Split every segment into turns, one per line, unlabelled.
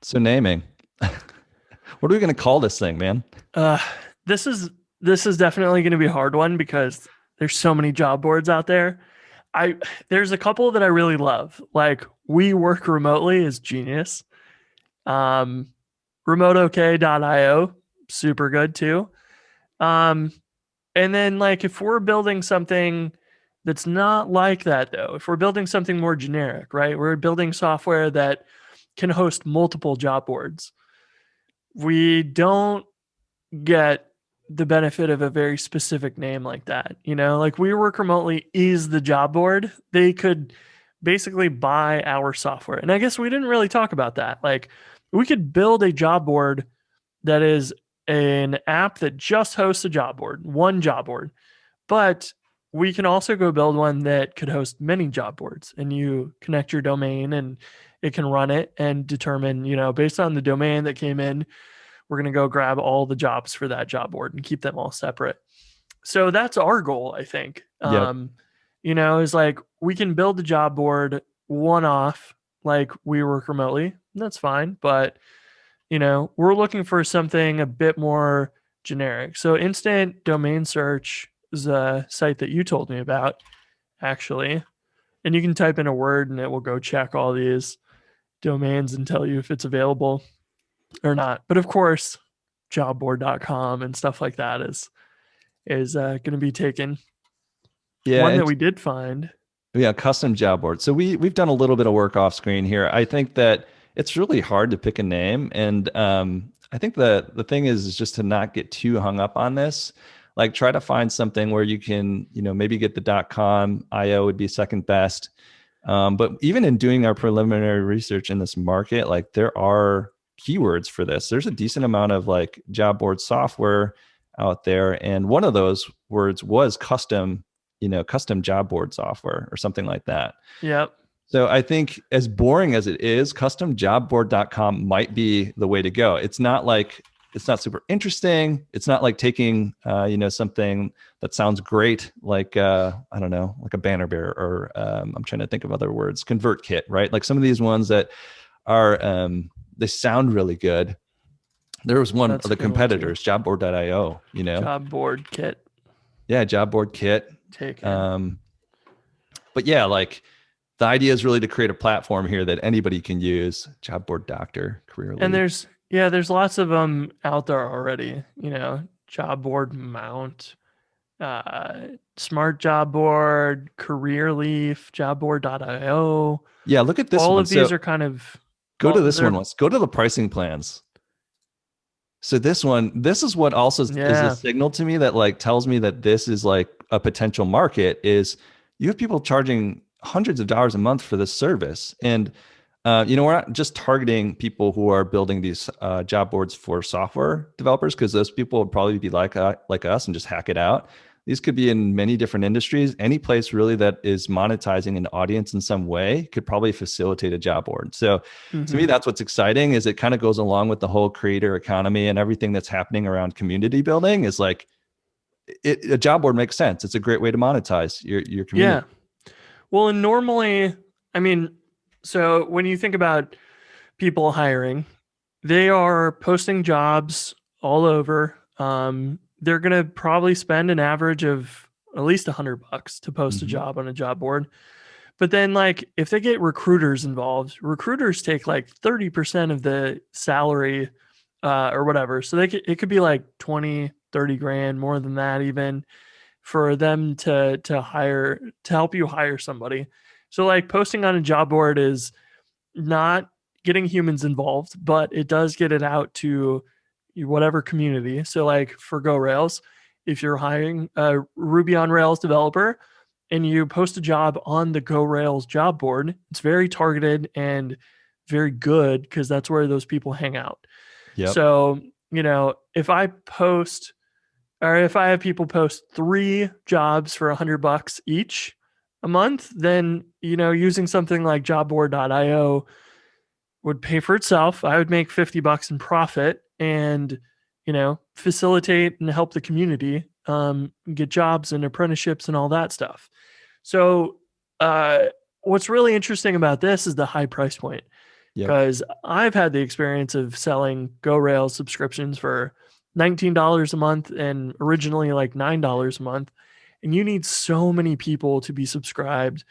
So naming. What are we going to call this thing, man?
Uh, this is this is definitely going to be a hard one because there's so many job boards out there. I There's a couple that I really love. Like We Work Remotely is genius. Um, remoteok.io, super good too. Um, and then like if we're building something that's not like that though, if we're building something more generic, right? We're building software that can host multiple job boards. We don't get the benefit of a very specific name like that. Like We Work Remotely is the job board. They could basically buy our software. And I guess we didn't really talk about that. Like we could build a job board that is an app that just hosts a job board, one job board. But we can also go build one that could host many job boards and you connect your domain and it can run it and determine, based on the domain that came in, we're going to go grab all the jobs for that job board and keep them all separate. So that's our goal, I think.
Yep.
Is like we can build the job board one off, like We Work Remotely. That's fine. But, we're looking for something a bit more generic. So Instant Domain Search is a site that you told me about, actually. And you can type in a word and it will go check all these domains and tell you if it's available or not. But of course, jobboard.com and stuff like that is going to be taken.
Yeah.
One that
And
we did find.
yeah, custom job board. So we've done a little bit of work off screen here. I think that it's really hard to pick a name, and I think the thing is just to not get too hung up on this. Like try to find something where you can, maybe get the .com. IO would be second best. But even in doing our preliminary research in this market, like there are keywords for this. There's a decent amount of like job board software out there, and one of those words was custom, custom job board software or something like that.
Yep.
So I think as boring as it is, customjobboard.com might be the way to go. It's not super interesting. It's not like taking something that sounds great, like I don't know, like a Banner Bear, or I'm trying to think of other words, ConvertKit, right? Like some of these ones that are they sound really good. There was one
That's
of
a
the
good one too.
competitors, jobboard.io,
Job board kit
yeah, job board kit.
taken.
Um, but yeah, like the idea is really to create a platform here that anybody can use. Job board doctor, career
And
lead.
there's lots of them out there already, job board mount, smart job board, career leaf, jobboard.io.
Yeah, look at this
All
one.
of these
So
are kind of,
go to
well,
this one
they're,
once. Go to the pricing plans. So this one, this is what also is a
yeah.
signal to me that like tells me that this is like a potential market is you have people charging hundreds of dollars a month for this service. And we're not just targeting people who are building these job boards for software developers, because those people would probably be like us and just hack it out. These could be in many different industries. Any place really that is monetizing an audience in some way could probably facilitate a job board. So to me,
Hmm.
that's what's exciting is it kind of goes along with the whole creator economy and everything that's happening around community building is like a job board makes sense. It's a great way to monetize your
Yeah.
community.
Well, and normally, I mean, so when you think about people hiring, they are posting jobs all over. They're going to probably spend an average of at least $100 to post a
Mm-hmm.
job on a job board. But then, like, if they get recruiters involved, recruiters take like 30% of the salary or whatever. So it could be like 20, 30 grand, more than that, even for them to help you hire somebody. So, like, posting on a job board is not getting humans involved, but it does get it out to whatever community. So, like for Go Rails, if you're hiring a Ruby on Rails developer and you post a job on the Go Rails job board, it's very targeted and very good because that's where those people hang out.
Yep.
So, if I post or if I have people post 3 jobs for $100 each a month, then, using something like jobboard.io would pay for itself. I would make $50 in profit and, facilitate and help the community get jobs and apprenticeships and all that stuff. So, what's really interesting about this is the high price point.
Yep.
because I've had the experience of selling Go Rails subscriptions for $19 a month and originally like $9 a month. And you need so many people to be subscribed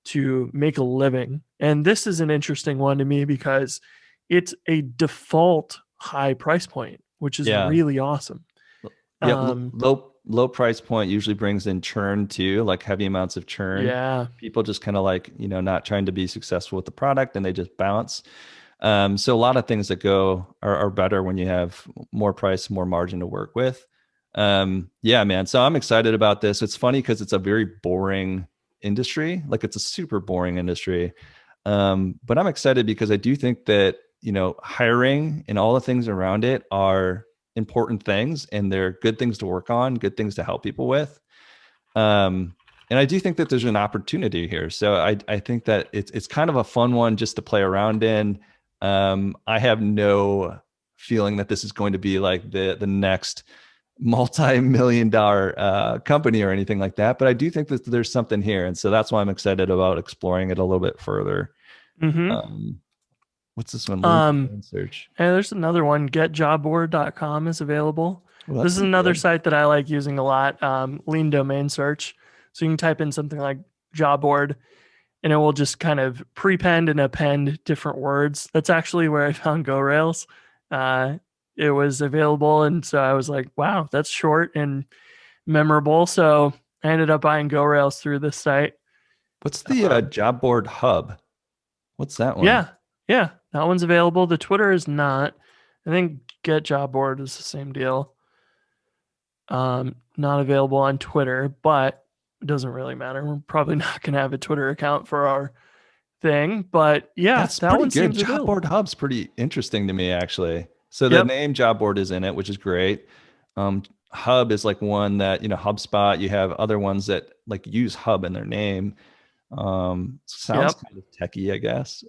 to make a living. And this is an interesting one to me because it's a default high price point, which is
Yeah.
really awesome.
Yep.
Um,
Low price point usually brings in churn too, like heavy amounts of churn.
yeah.
People just kind of like, not trying to be successful with the product and they just bounce. So a lot of things that go are better when you have more price, more margin to work with. Yeah, man. So I'm excited about this. It's funny because it's a very boring industry. Like it's a super boring industry. But I'm excited because I do think that, hiring and all the things around it are important things and they're good things to work on, good things to help people with. Um, and I do think that there's an opportunity here. So I think that it's kind of a fun one just to play around in. I have no feeling that this is going to be like the next multi-million dollar company or anything like that. But I do think that there's something here. And so that's why I'm excited about exploring it a little bit further.
Mm-hmm.
Um, what's this one? Lean
Um,
domain search.
and there's another one, getjobboard.com is available.
Well,
This
that's
is
pretty
another
good.
site that I like using a lot, lean domain search. So you can type in something like job board and it will just kind of prepend and append different words. That's actually where I found Go Rails. Uh, it was available. And so I was like, wow, that's short and memorable. So I ended up buying Go Rails through this site.
What's the
Um,
job board hub? What's that one?
yeah, yeah, that one's available. The Twitter is not. I think Get Job Board is the same deal. Not available on Twitter, but it doesn't really matter. We're probably not going to have a Twitter account for our thing, but yeah,
That's
that
pretty
one
good.
seems
Job
available.
board hub's pretty interesting to me, actually. So the
Yep,
name job board is in it, which is great. Hub is like one that, HubSpot, you have other ones that like use hub in their name. Sounds
yep,
kind of techy, I guess.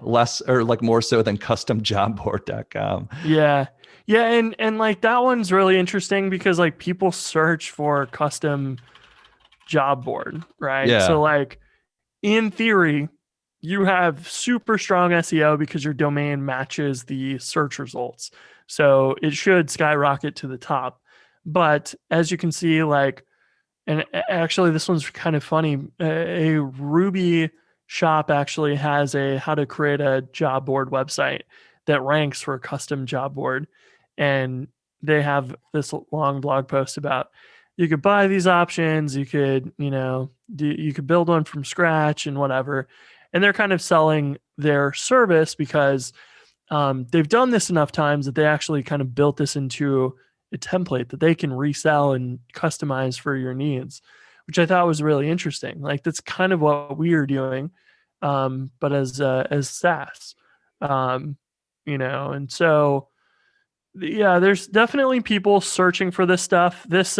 Less or like more so than customjobboard.com.
yeah, yeah, and like that one's really interesting because like people search for custom job board, right? So
Yeah.
like in theory, you have super strong SEO because your domain matches the search results. So it should skyrocket to the top. But as you can see, like, and actually, this one's kind of funny. A Ruby shop actually has a how to create a job board website that ranks for a custom job board. And they have this long blog post about you could buy these options, you could, you could build one from scratch and whatever. And they're kind of selling their service because they've done this enough times that they actually kind of built this into a template that they can resell and customize for your needs, which I thought was really interesting. Like that's kind of what we are doing, but as SaaS, um, and so yeah, there's definitely people searching for this stuff. This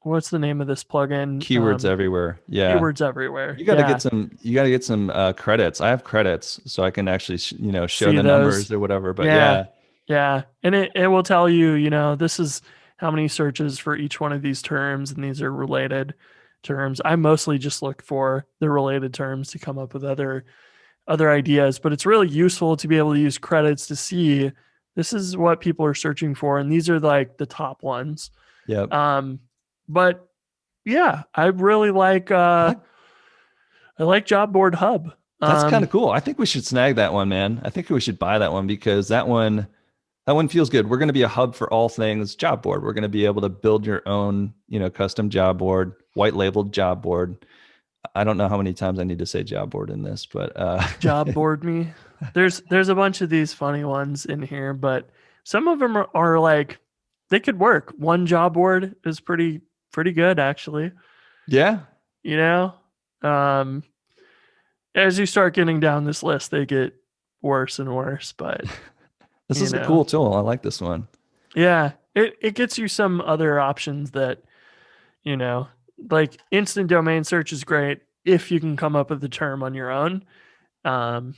what's the name of this plugin?
Keywords everywhere. Yeah.
Keywords everywhere.
You got to get
Yeah,
some credits. I have credits so I can actually show
see
the
those.
numbers or whatever. But
Yeah,
yeah,
yeah, and it will tell you, this is how many searches for each one of these terms, and these are related terms. I mostly just look for the related terms to come up with other ideas, but it's really useful to be able to use credits to see this is what people are searching for, and these are like the top ones.
yep.
Um, but yeah,
I like
I like Job Board Hub.
That's kind
Um,
of cool. I think we should snag that one, man. I think we should buy that one because that one feels good. We're going to be a hub for all things job board. We're going to be able to build your own, custom job board, white labeled job board. I don't know how many times I need to say job board in this, but
Job Board Me. There's a bunch of these funny ones in here, but some of them are like they could work. One job board is pretty good actually.
yeah,
You know, um, as you start getting down this list, they get worse and worse. But
this
you
is a
know,
cool tool. I like this one.
yeah, it gets you some other options that you know, like instant domain search is great if you can come up with the term on your own. Um,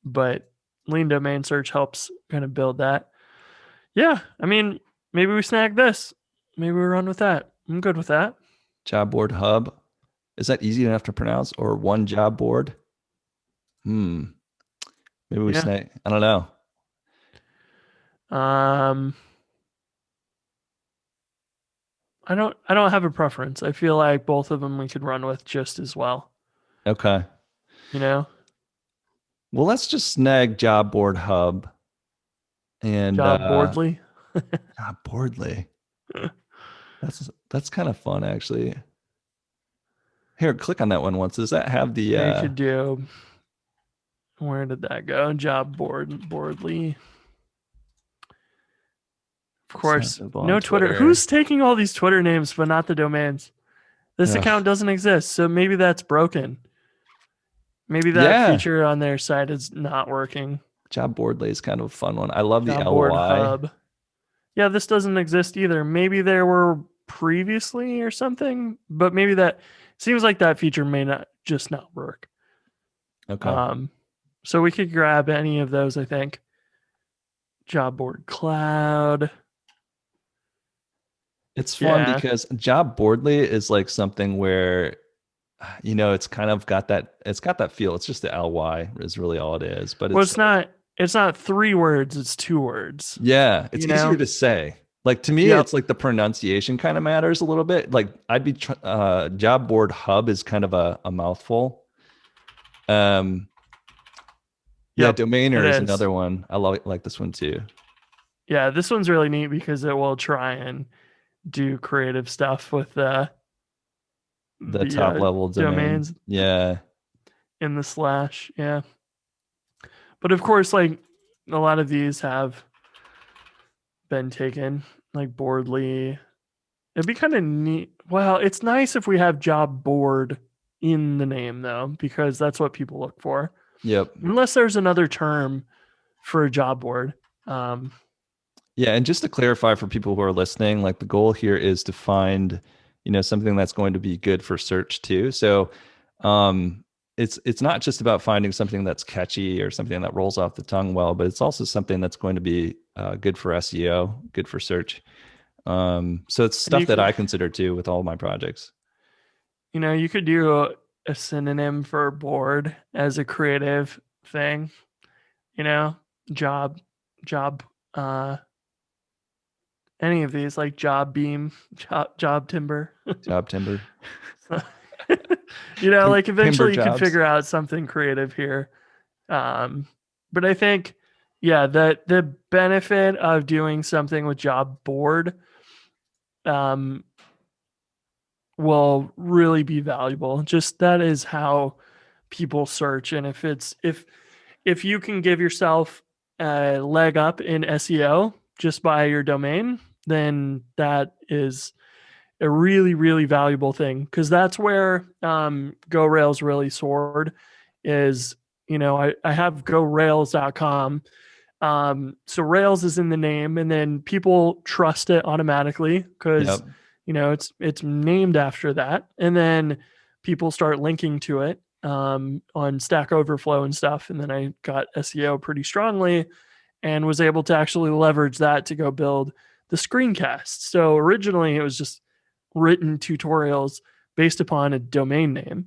but lean domain search helps kind of build that. Yeah, I mean, maybe we snag this. Maybe we run with that. I'm good with that.
Job board hub. Is that easy enough to pronounce or one job board? Hmm. Maybe we
Yeah.
snag. I don't know.
Um, I don't have a preference. I feel like both of them we could run with just as well.
Okay.
You know,
Well, let's just snag job board hub and
job boardly.
job boardly. That's kind of fun actually. Here, click on that one once. Does that have the
I could do. Where did that go? Job boardly. Of course,
sensible on
no Twitter. Who's
Twitter?
taking all these Twitter names but not the domains? This account
Ugh.
doesn't exist, so maybe that's broken. Maybe that
Yeah,
feature on their site is not working.
job boardly is kind of a fun one. I love the
Job board
LY.
hub. Yeah, this doesn't exist either. Maybe there were previously or something, but maybe that seems like that feature may not work.
Okay.
Um, so we could grab any of those, I think. Job board cloud.
It's fun
Yeah.
because job boardly is like something where it's kind of got that feel. It's just the LY is really all it is. But
Well,
it's like,
it's not 3 words, it's 2 words.
yeah, it's
You
easier
know?
to say. Like to me,
Yep.
it's like the pronunciation kind of matters a little bit. Like job board hub is kind of a mouthful. Um, yeah,
Yep. It
domainer is
is.
another one. I like this one too.
Yeah, this one's really neat because it will try and do creative stuff with
The
the
top level domain.
domains
Yeah.
in the slash. Yeah. But of course, like a lot of these have been taken, like Boardly. It'd be kind of neat. Well, it's nice if we have job board in the name though, because that's what people look for.
Yep.
Unless there's another term for a job board. Um,
Yeah, and just to clarify for people who are listening, like the goal here is to find, something that's going to be good for search too. So, um, it's not just about finding something that's catchy or something that rolls off the tongue well, but it's also something that's going to be good for SEO, good for search. So it's
and
stuff that I consider too with all my projects.
you could do a synonym for board as a creative thing, you know, job, job, uh, any of these like job beam, job timber.
Job timber,
Like
timber
eventually you could
jobs.
figure out something creative here. Um, but I think, yeah, the benefit of doing something with job board um, will really be valuable. Just that is how people search, and if you can give yourself a leg up in SEO just by your domain, then that is a really really valuable thing because that's where Go Rails really soared. Is I have GoRails.com. So Rails is in the name, and then people trust it automatically because
Yep.
it's named after that, and then people start linking to it on Stack Overflow and stuff, and then I got SEO pretty strongly and was able to actually leverage that to go build the screencast. So originally it was just written tutorials based upon a domain name,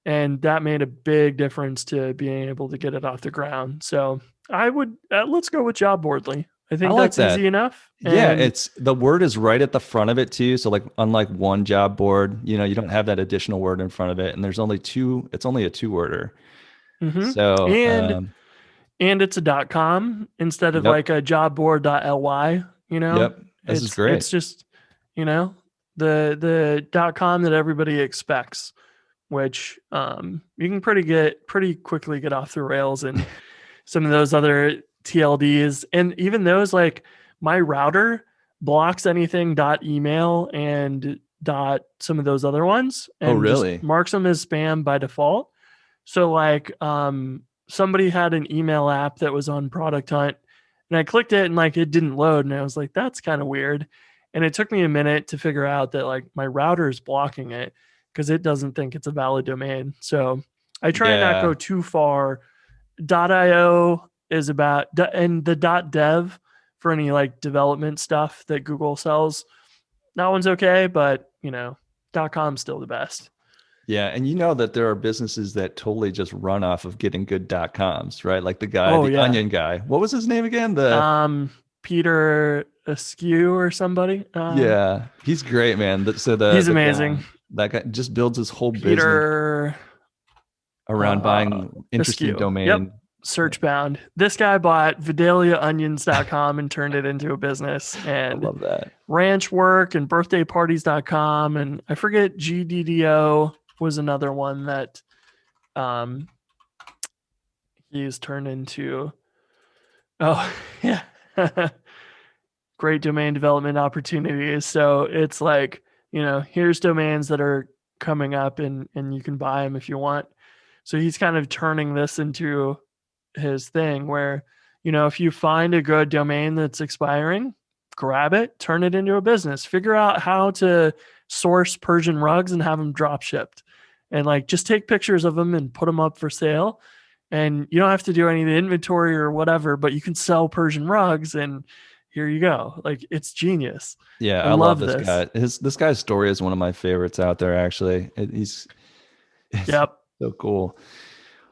and that made a big difference to being able to get it off the ground. So I would let's go with Jobboardly. I
I
think
like
that's easy
that.
enough.
Yeah,
And
it's the word is right at the front of it too. So like unlike one job board, you don't have that additional word in front of it, and there's only two. It's only a two-worder.
mhm.
So
and and it's a .com instead of
yep,
like a jobboard.ly.
yep. This is
It's
great.
just you know the .com that everybody expects, which you can pretty quickly get off the rails and some of those other TLDs. And even those, like my router blocks anything .email and some of those other ones
Oh,
and just
really?
marks them as spam by default. So like somebody had an email app that was on Product Hunt and I clicked it and like it didn't load and I was like, that's kind of weird. And it took me a minute to figure out that like my router is blocking it because it doesn't think it's a valid domain. So I try and not go
Yeah.
too far. .io is about and the .dev for any like development stuff that Google sells. That one's okay, but .com's still the best.
Yeah, and you know that there are businesses that totally just run off of getting good .coms, right? Like the guy,
Oh
the
yeah.
Onion guy. What was his name again? The
Peter Askew or somebody.
Yeah, he's great, man. So
He's
the guy,
amazing.
that guy just builds his whole business
Peter
around buying interesting
Askew. Yep.
domain. Yeah,
Search bound. This guy bought VidaliaOnions.com and turned it into a business,
I
and
love that.
ranch work and birthdayparties.com. And I forget GDDO was another one that um, he's turned into. Oh, yeah. Great domain development opportunities. So it's like, here's domains that are coming up and you can buy them if you want. So he's kind of turning this into his thing where, if you find a good domain that's expiring, grab it, turn it into a business, figure out how to source Persian rugs and have them drop shipped. And like just take pictures of them and put them up for sale. And you don't have to do any of the inventory or whatever, but you can sell Persian rugs and here you go. Like it's genius.
Yeah,
I
I love
love
this
this.
guy. This guy's story is one of my favorites out there, actually. It's
Yep.
so cool.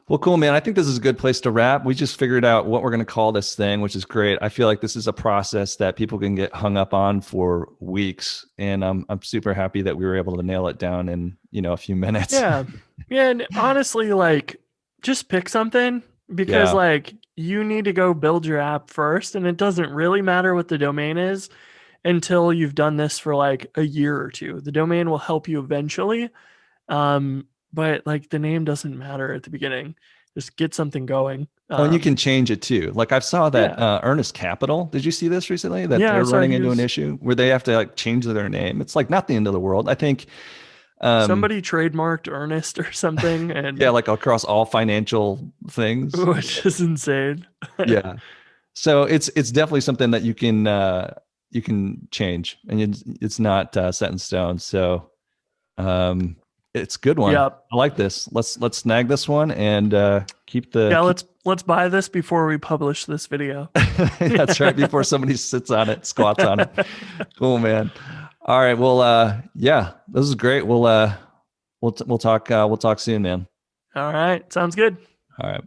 Well, cool, man. I think this is a good place to wrap. We just figured out what we're going to call this thing, which is great. I feel like this is a process that people can get hung up on for weeks, and I'm super happy that we were able to nail it down in a few minutes.
Yeah. Yeah. And honestly, like just pick something because
Yeah.
like you need to go build your app first. And it doesn't really matter what the domain is until you've done this for like a year or two. The domain will help you eventually. But like the name doesn't matter at the beginning. Just get something going.
Oh, and you can change it too. Like I saw that
Yeah.
Earnest Capital. Did you see this recently? That
Yeah. I
they're
saw
running
he
into an
was
issue where they have to like change their name. It's like not the end of the world. I think
somebody trademarked Ernest or something
yeah,
and
like across all financial things.
which is insane.
Yeah. So it's definitely something that you can change, and it's not set in stone. So um, it's a good one.
Yep.
I like this. Let's snag this one and keep the
Yeah,
keep.
let's buy this before we publish this video.
That's right. Before somebody sits on it, squats on it. Cool, man. All right. Well, yeah, this is great. We'll talk soon, man.
All right, sounds good.
All right.